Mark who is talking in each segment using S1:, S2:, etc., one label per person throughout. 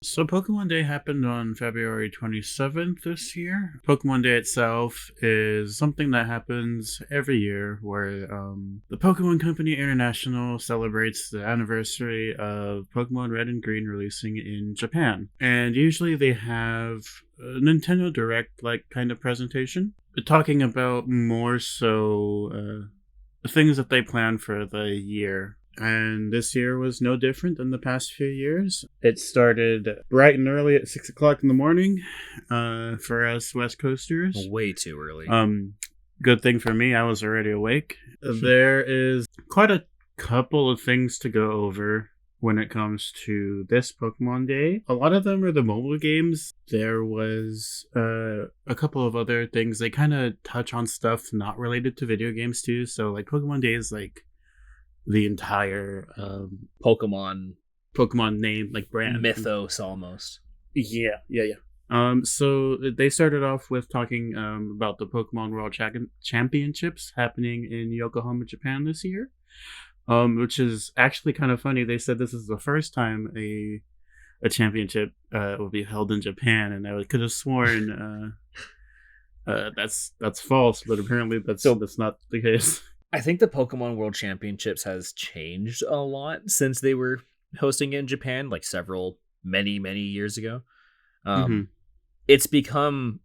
S1: So Pokemon Day happened on February 27th this year. Pokemon Day itself is something that happens every year where the Pokemon Company International celebrates the anniversary of Pokemon Red and Green releasing in Japan. And usually they have a Nintendo Direct like kind of presentation, talking about more so things that they plan for the year. And this year was no different than the past few years. It started bright and early at 6 o'clock in the morning for us West Coasters.
S2: Way too early.
S1: Good thing for me, I was already awake. There is quite a couple of things to go over when it comes to this Pokemon Day. A lot of them are the mobile games. There was a couple of other things. They kind of touch on stuff not related to video games too. So like Pokemon Day is like the entire
S2: Pokemon
S1: name, like brand
S2: mythos almost.
S1: Yeah. So they started off with talking about the Pokemon World Championships happening in Yokohama, Japan this year, which is actually kind of funny. They said this is the first time a championship will be held in Japan, and I could have sworn that's false, but apparently that's not the case.
S2: I think the Pokemon World Championships has changed a lot since they were hosting in Japan, like many years ago. It's become,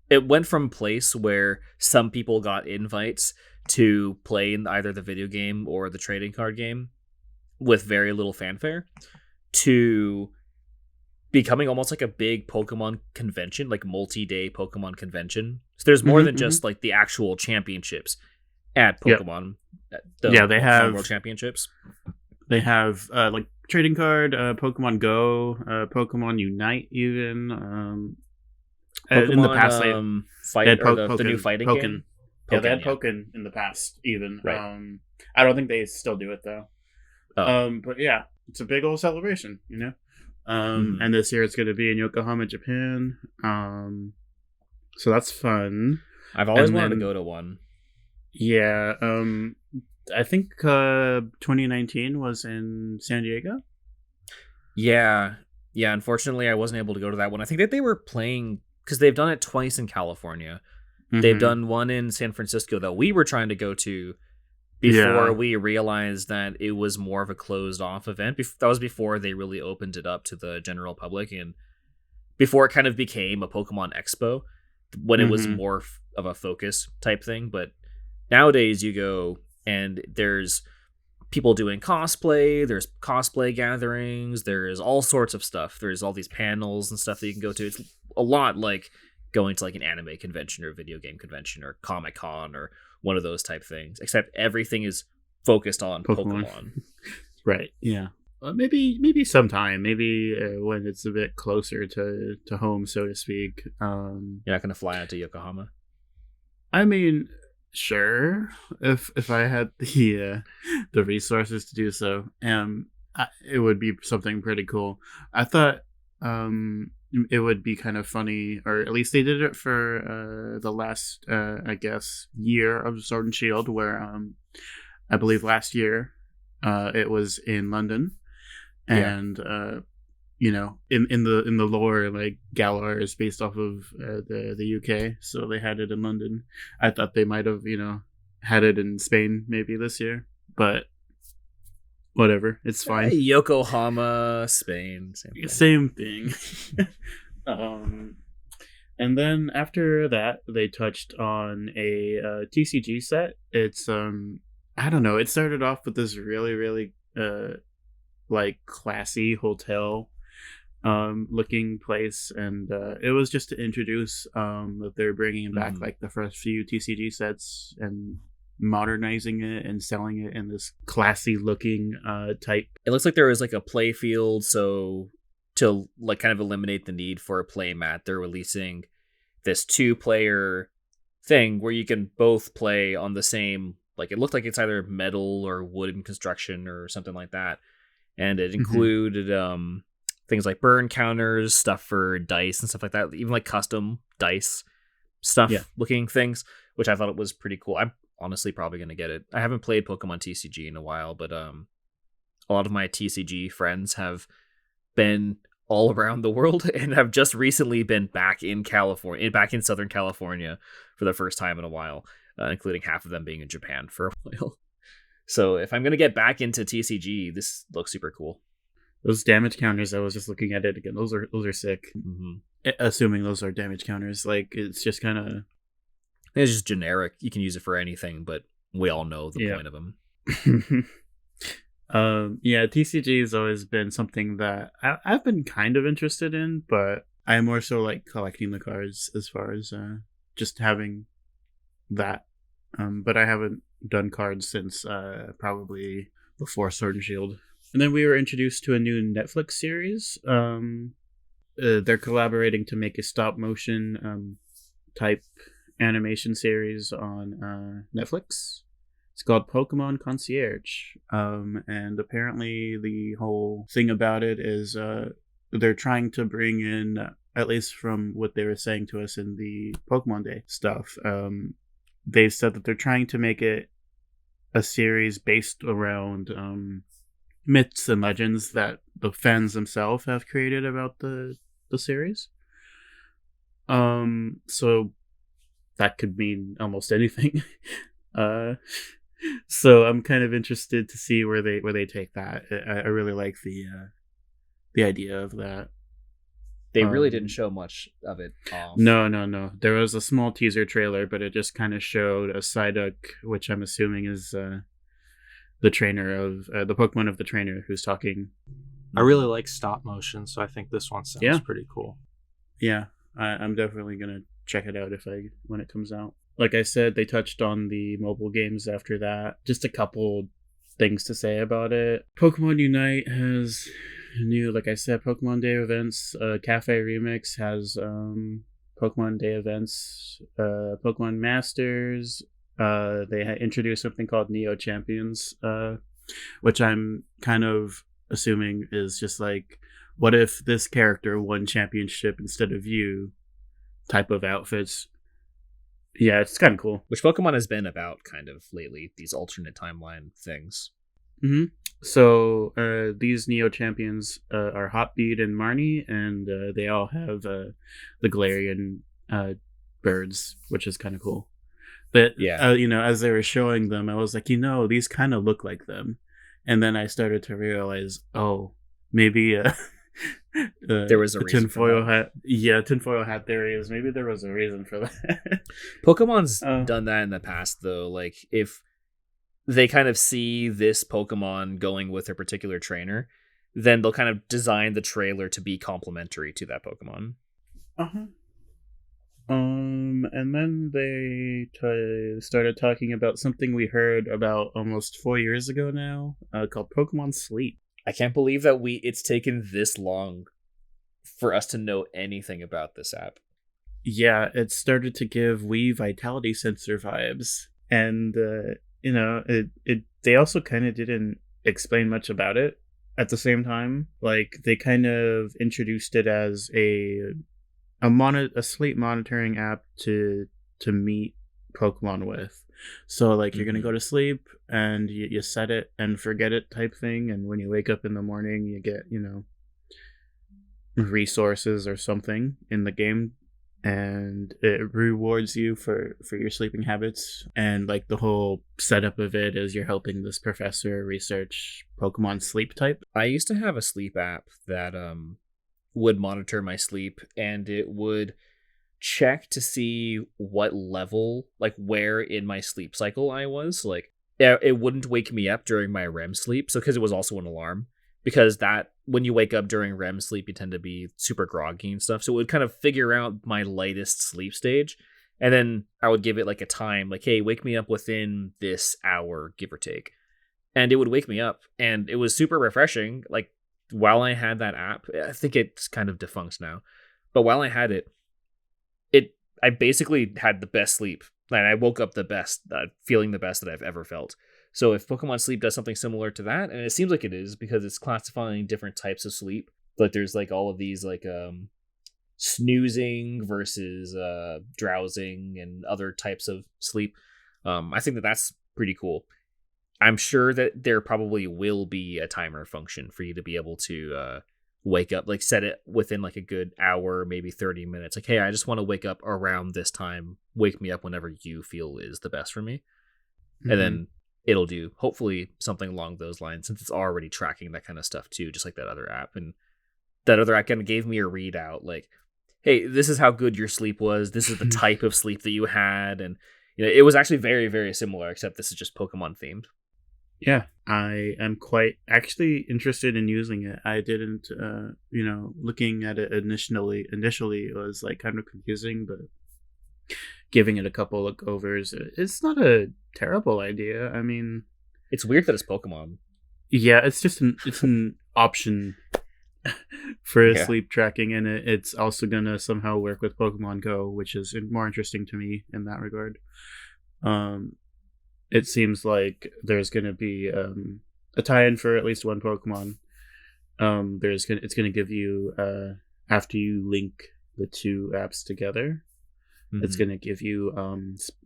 S2: it went from a place where some people got invites to play in either the video game or the trading card game with very little fanfare to becoming almost like a big Pokemon convention, like multi-day Pokemon convention. So there's more than just like the actual championships at Pokemon.
S1: They have
S2: World Championships.
S1: They have like trading card, Pokemon Go, Pokemon Unite, even.
S2: Pokemon,
S1: in the past,
S2: Fight,
S1: they had
S2: the new fighting game.
S1: Yeah, they had Pokken in the past, even.
S2: Right.
S1: I don't think they still do it though.
S2: Oh.
S1: But yeah, it's a big old celebration, you know. And this year it's going to be in Yokohama, Japan. So that's fun.
S2: I've always wanted to go to one.
S1: Yeah, I think 2019 was in San Diego.
S2: Yeah. Unfortunately, I wasn't able to go to that one. I think that they were playing because they've done it twice in California. They've done one in San Francisco that we were trying to go to before we realized that it was more of a closed off event. That was before they really opened it up to the general public and before it kind of became a Pokemon Expo when it was more of a focus type thing. But nowadays you go and there's people doing cosplay, there's cosplay gatherings, there's all sorts of stuff. There's all these panels and stuff that you can go to. It's a lot like going to like an anime convention or video game convention or Comic-Con or one of those type things, except everything is focused on Pokemon.
S1: Right, yeah. Maybe sometime, when it's a bit closer to home, so to speak.
S2: You're not going to fly out to Yokohama?
S1: I mean, sure, if I had the resources to do so, it would be something pretty cool. I thought it would be kind of funny, or at least they did it for the last I guess year of Sword and Shield, where I believe last year it was in London, and you know, in the lore, like Galar is based off of the UK, so they had it in London. I thought they might have, you know, had it in Spain maybe this year, but whatever, it's fine.
S2: Yokohama, Spain,
S1: same thing. And then after that, they touched on a TCG set. It's I don't know. It started off with this really like classy hotel looking place, and it was just to introduce that they're bringing back like the first few TCG sets and modernizing it and selling it in this classy looking type.
S2: It looks like there is like a play field, so to like kind of eliminate the need for a play mat, they're releasing this 2-player thing where you can both play on the same, like it looked like it's either metal or wooden construction or something like that, and it included things like burn counters, stuff for dice and stuff like that, even like custom dice stuff looking things, which I thought it was pretty cool. I'm honestly probably going to get it. I haven't played Pokemon TCG in a while, but a lot of my TCG friends have been all around the world and have just recently been back in California, back in Southern California for the first time in a while, including half of them being in Japan for a while. So if I'm going to get back into TCG, this looks super cool.
S1: Those damage counters, I was just looking at it again. Those are sick.
S2: Mm-hmm.
S1: Assuming those are damage counters, like it's just kind of,
S2: it's just generic. You can use it for anything, but we all know the point of them.
S1: Yeah, TCG has always been something that I've been kind of interested in, but I more so like collecting the cards as far as just having that. But I haven't done cards since probably before Sword and Shield. And then we were introduced to a new Netflix series. They're collaborating to make a stop motion type animation series on Netflix. It's called Pokemon Concierge. And apparently the whole thing about it is they're trying to bring in, at least from what they were saying to us in the Pokemon Day stuff, they said that they're trying to make it a series based around myths and legends that the fans themselves have created about the series. So that could mean almost anything. So I'm kind of interested to see where they take that. I really like the idea of that.
S2: They really didn't show much of it off.
S1: No. There was a small teaser trailer, but it just kind of showed a Psyduck, which I'm assuming is the trainer of the Pokemon of the trainer who's talking.
S3: I really like stop motion, so I think this one sounds pretty cool.
S1: Yeah, I'm definitely gonna check it out when it comes out. Like I said, they touched on the mobile games after that. Just a couple things to say about it. Pokemon Unite has new, like I said, Pokemon Day events. Cafe Remix has Pokemon Day events. Pokemon Masters. They introduced something called Neo Champions, which I'm kind of assuming is just like, what if this character won championship instead of you type of outfits. Yeah, it's kind of cool.
S2: Which Pokemon has been about kind of lately, these alternate timeline things.
S1: Mm-hmm. So these Neo Champions are Hotbeat and Marnie, and they all have the Galarian birds, which is kind of cool. But, as they were showing them, I was like, these kind of look like them. And then I started to realize, maybe
S2: there was a
S1: tinfoil hat. Yeah, tinfoil hat theories. Maybe there was a reason for that.
S2: Pokemon's done that in the past, though. Like, if they kind of see this Pokemon going with a particular trainer, then they'll kind of design the trailer to be complementary to that Pokemon.
S1: And then they started talking about something we heard about almost 4 years ago now, called Pokemon Sleep.
S2: I can't believe that it's taken this long for us to know anything about this app.
S1: Yeah, it started to give Wii Vitality Sensor vibes, and they also kind of didn't explain much about it at the same time. Like, they kind of introduced it as a sleep monitoring app to meet Pokemon with. So like, you're gonna go to sleep and you set it and forget it type thing, and when you wake up in the morning you get resources or something in the game, and it rewards you for your sleeping habits. And like, the whole setup of it is you're helping this professor research Pokemon sleep type.
S2: I used to have a sleep app that would monitor my sleep, and it would check to see what level, like where in my sleep cycle I was. Like, it wouldn't wake me up during my REM sleep, so because it was also an alarm, because that when you wake up during REM sleep you tend to be super groggy and stuff, so it would kind of figure out my lightest sleep stage, and then I would give it like a time, like, hey, wake me up within this hour, give or take, and it would wake me up, and it was super refreshing. Like, while I had that app, I think it's kind of defunct now, but while I had it, I basically had the best sleep, and I woke up the best, feeling the best that I've ever felt. So if Pokemon Sleep does something similar to that, and it seems like it is, because it's classifying different types of sleep, like there's like all of these like snoozing versus drowsing and other types of sleep. I think that's pretty cool. I'm sure that there probably will be a timer function for you to be able to wake up, like set it within like a good hour, maybe 30 minutes. Like, hey, I just want to wake up around this time. Wake me up whenever you feel is the best for me.
S1: Mm-hmm.
S2: And then it'll do hopefully something along those lines, since it's already tracking that kind of stuff too, just like that other app. And that other app kind of gave me a readout like, hey, this is how good your sleep was. This is the type of sleep that you had. And it was actually very, very similar, except this is just Pokemon themed.
S1: Yeah, I am quite actually interested in using it. I didn't, looking at it initially it was like kind of confusing, but giving it a couple look overs, it's not a terrible idea. I mean,
S2: it's weird that it's Pokemon.
S1: Yeah, it's just it's an option for sleep tracking, and it's also gonna somehow work with Pokemon Go, which is more interesting to me in that regard. It seems like there's gonna be a tie-in for at least one Pokemon. It's gonna give you after you link the two apps together, it's gonna give you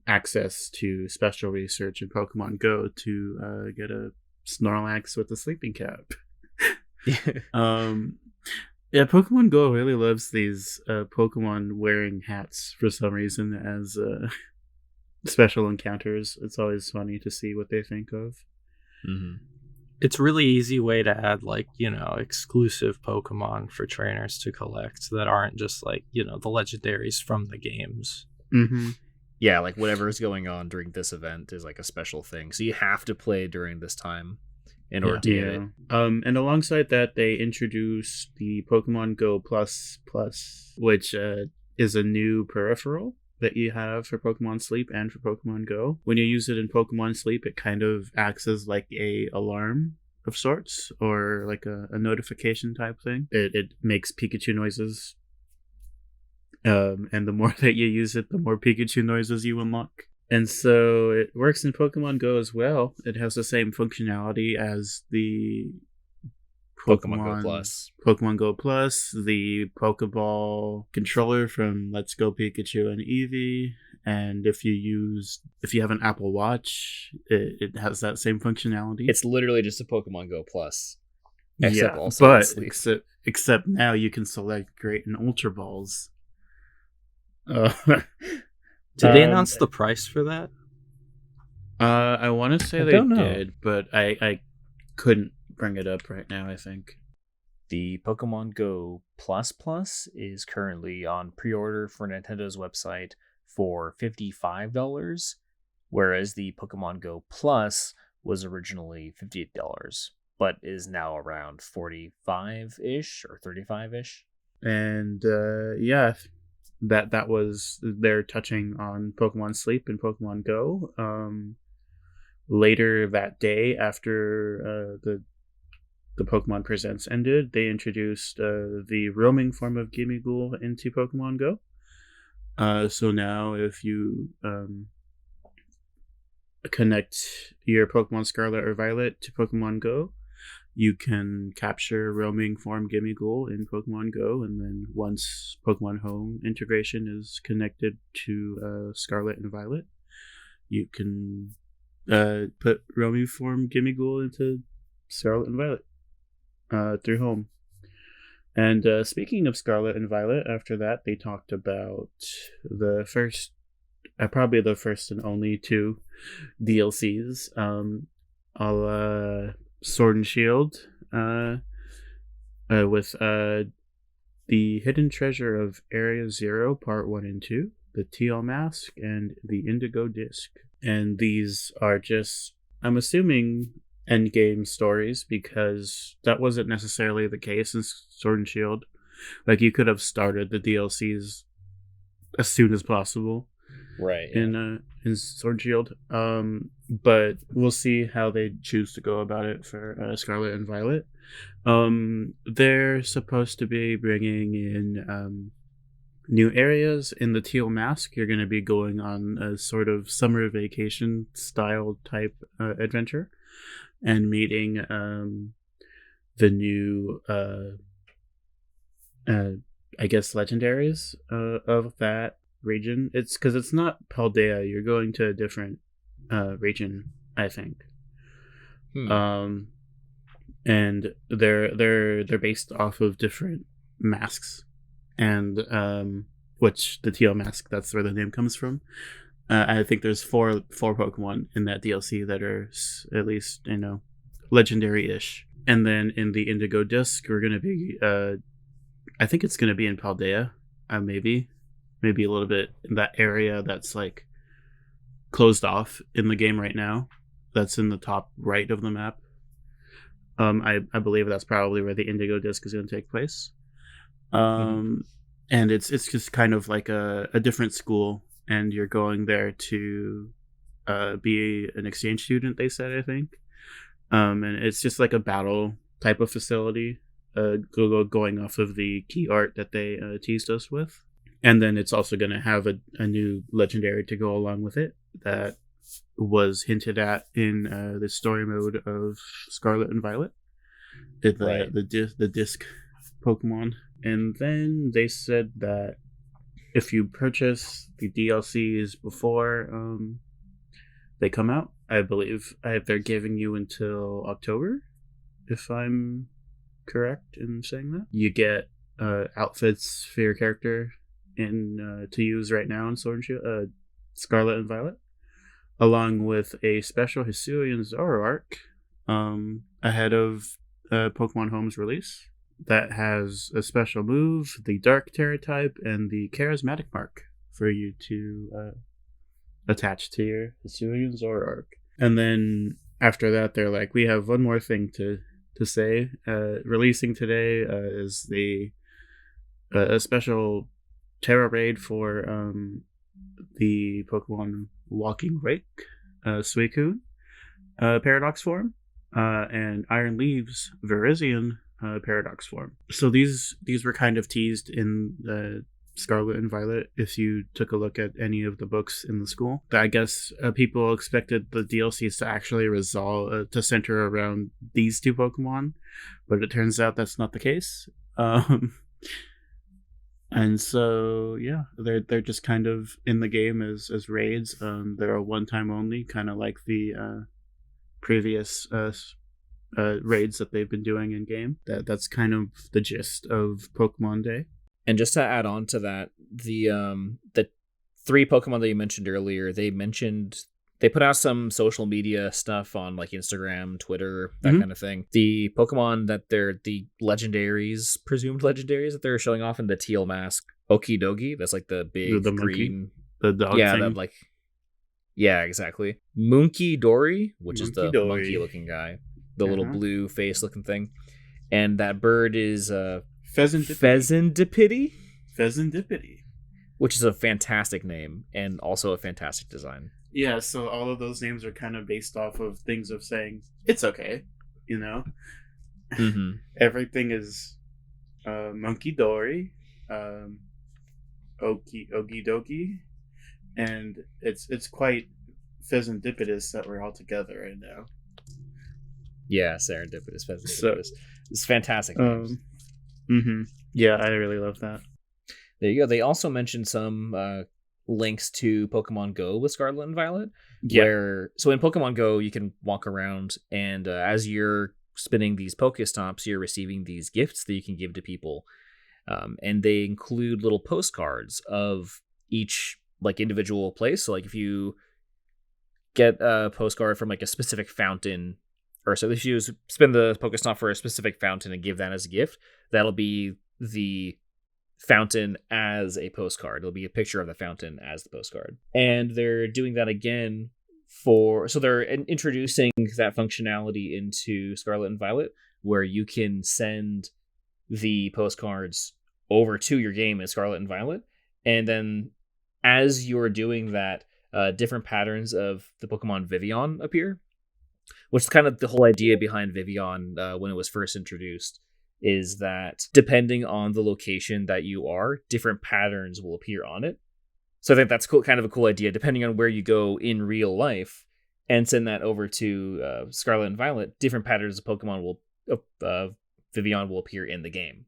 S1: access to special research in Pokemon Go to get a Snorlax with a sleeping cap. Yeah, Pokemon Go really loves these Pokemon wearing hats for some reason as special encounters. It's always funny to see what they think of.
S3: Mm-hmm. It's a really easy way to add exclusive Pokemon for trainers to collect that aren't just the legendaries from the games.
S1: Mm-hmm.
S2: Yeah, like whatever is going on during this event is like a special thing, so you have to play during this time in order to get it.
S1: And alongside that, they introduced the Pokemon Go Plus, which is a new peripheral that you have for Pokemon Sleep and for Pokemon Go. When you use it in Pokemon Sleep, it kind of acts as like a alarm of sorts, or like a notification type thing. It makes Pikachu noises. And the more that you use it, the more Pikachu noises you unlock. And so it works in Pokemon Go as well. It has the same functionality as the
S2: Pokemon Go Plus.
S1: Pokemon Go Plus, the Pokeball controller from Let's Go Pikachu and Eevee. And if you have an Apple Watch, it has that same functionality.
S2: It's literally just a Pokemon Go Plus.
S1: Except now you can select Great and Ultra Balls.
S3: Did they announce the price for that?
S1: I want to say they did, but I couldn't bring it up right now, I think.
S2: The Pokemon Go Plus is currently on pre-order for Nintendo's website for $55, whereas the Pokemon Go Plus was originally $58, but is now around 45-ish or 35-ish.
S1: And that was, they're touching on Pokemon Sleep and Pokemon Go. Later that day, after the Pokemon Presents ended, they introduced the roaming form of Gimmighoul into Pokemon Go. So now if you connect your Pokemon Scarlet or Violet to Pokemon Go, you can capture roaming form Gimmighoul in Pokemon Go, and then once Pokemon Home integration is connected to Scarlet and Violet, you can put roaming form Gimmighoul into Scarlet and Violet through Home. And speaking of Scarlet and Violet, after that they talked about the first, probably the first and only two DLCs, Sword and Shield, with the Hidden Treasure of Area Zero Part 1 and 2, the Teal Mask, and the Indigo Disc. And these are just, I'm assuming, endgame stories, because that wasn't necessarily the case in Sword and Shield. Like, you could have started the DLCs as soon as possible.
S2: Right.
S1: In Sword and Shield. But we'll see how they choose to go about it for Scarlet and Violet. They're supposed to be bringing in new areas. In the Teal Mask, you're going to be going on a sort of summer vacation style type adventure and meeting the new I guess legendaries of that region. It's because it's not Paldea. You're going to a different region, I think. and they're based off of different masks, and which the teal mask, that's where the name comes from. I think there's four Pokemon in that DLC that are at least, you know, legendary-ish. And then in the Indigo Disc, we're gonna be I think it's gonna be in Paldea, maybe a little bit in that area that's like closed off in the game right now. That's in the top right of the map. I believe that's probably where the Indigo Disc is going to take place. And it's just kind of like a different school, and you're going there to be an exchange student, they said, I think. And it's just like a battle type of facility, going off of the key art that they teased us with. And then it's also going to have a new legendary to go along with it that was hinted at in the story mode of Scarlet and Violet, the disc Pokemon. And then they said that if you purchase the DLCs before they come out, I believe they're giving you until October, if I'm correct in saying that. You get outfits for your character in to use right now in Sword and Shield, Scarlet and Violet, along with a special Hisuian Zoroark ahead of Pokemon Home's release that has a special move, the Dark Terra type, and the Charismatic Mark for you to attach to your Hisuian Zoroark. And then after that, they're like, we have one more thing to say. Releasing today is a special Terra raid for the Pokemon Walking Rake, Suicune, Paradox form, and Iron Leaves Virizion Paradox form. So these were kind of teased in Scarlet and Violet. If you took a look at any of the books in the school, I guess people expected the DLCs to actually resolve to center around these two Pokemon, but it turns out that's not the case. And so, yeah, they're just kind of in the game as raids. They're a one-time only, kind of like the previous raids that they've been doing in game. That's kind of the gist of Pokemon Day.
S2: And just to add on to that, the three Pokemon that you mentioned earlier, they put out some social media stuff on like Instagram, Twitter, that kind of thing. The Pokemon that they're the presumed legendaries that they're showing off in the teal mask, Okidogi, that's like the big
S1: the
S2: green,
S1: monkey, the dog thing.
S2: Exactly. Monkey Dory, which is the
S1: Dory.
S2: monkey-looking guy, the little blue face-looking thing, and that bird is Pheasantipity, which is a fantastic name and also a fantastic design.
S1: Yeah, so all of those names are kind of based off of things of saying, it's okay, you know?
S2: Mm-hmm.
S1: Everything is Monkey Dory, Okidogi, and it's quite pheasantipitous that we're all together right now.
S2: Yeah, serendipitous, pheasantipitous. It's fantastic names.
S1: Yeah, I really love that.
S2: There you go. They also mentioned some links to Pokemon Go with Scarlet and Violet.
S1: Yeah.
S2: So in Pokemon Go, you can walk around, and as you're spinning these Pokestops, you're receiving these gifts that you can give to people. And they include little postcards of each like individual place. So like if you get a postcard from like a specific fountain, or so if you spin the Pokestop for a specific fountain and give that as a gift, that'll be the fountain as a postcard. It'll be a picture of the fountain as the postcard. And they're doing that again so they're introducing that functionality into Scarlet and Violet, where you can send the postcards over to your game in Scarlet and Violet. And then as you're doing that, different patterns of the Pokemon Vivillon appear, which is kind of the whole idea behind Vivillon when it was first introduced, is that depending on the location that you are, different patterns will appear on it. So I think that's kind of a cool idea, depending on where you go in real life, and send that over to Scarlet and Violet, different patterns of Pokemon Vivillon will appear in the game.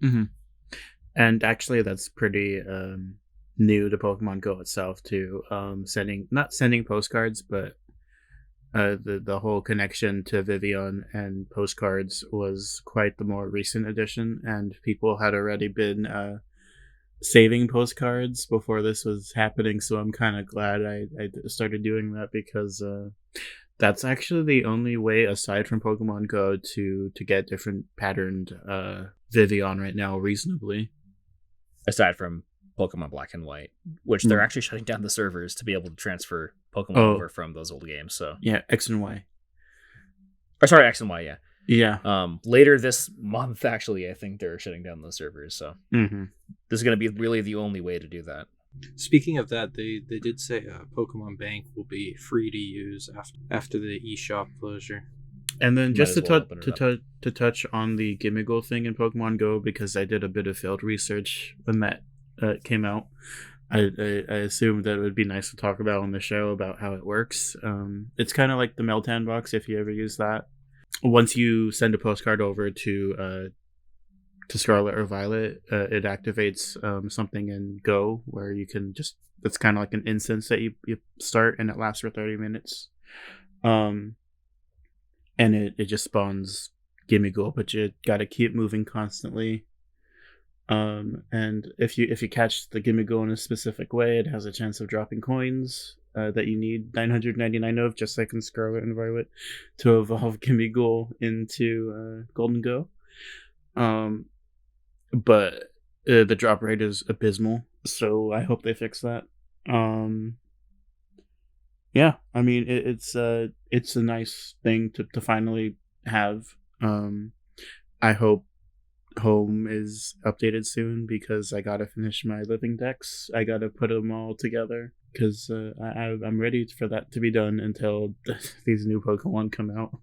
S1: Mm-hmm. And actually, that's pretty new to Pokemon Go itself too. Not sending postcards, but the whole connection to Vivian and postcards was quite the more recent addition, and people had already been saving postcards before this was happening. So I'm kind of glad I started doing that, because that's actually the only way, aside from Pokemon Go, to get different patterned Vivian right now reasonably.
S2: Aside from Pokemon Black and White, which they're actually shutting down the servers to be able to transfer Pokemon over from those old games. So
S1: yeah, X and Y.
S2: Or sorry, X and Y. Yeah.
S1: Yeah.
S2: Later this month, actually, I think they're shutting down those servers. So this is going to be really the only way to do that.
S3: Speaking of that, they did say Pokemon Bank will be free to use after the eShop closure.
S1: And then just to touch on the Gimmighoul thing in Pokemon Go, because I did a bit of field research when that came out. I assumed that it would be nice to talk about on the show about how it works. It's kind of like the Meltan box, if you ever use that. Once you send a postcard over to Scarlet or Violet, it activates something in Go where you can just, it's kind of like an instance that you start, and it lasts for 30 minutes. And it just spawns Gimmighoul, but you gotta keep moving constantly. And if you catch the Gimmighoul in a specific way, it has a chance of dropping coins that you need 999 of, just like in Scarlet and Violet, to evolve Gimmighoul into Golden Go. But the drop rate is abysmal, so I hope they fix that. Yeah, I mean it's a nice thing to finally have. I hope Home is updated soon, because I gotta finish my living decks. I gotta put them all together, because I'm ready for that to be done until these new Pokemon come out.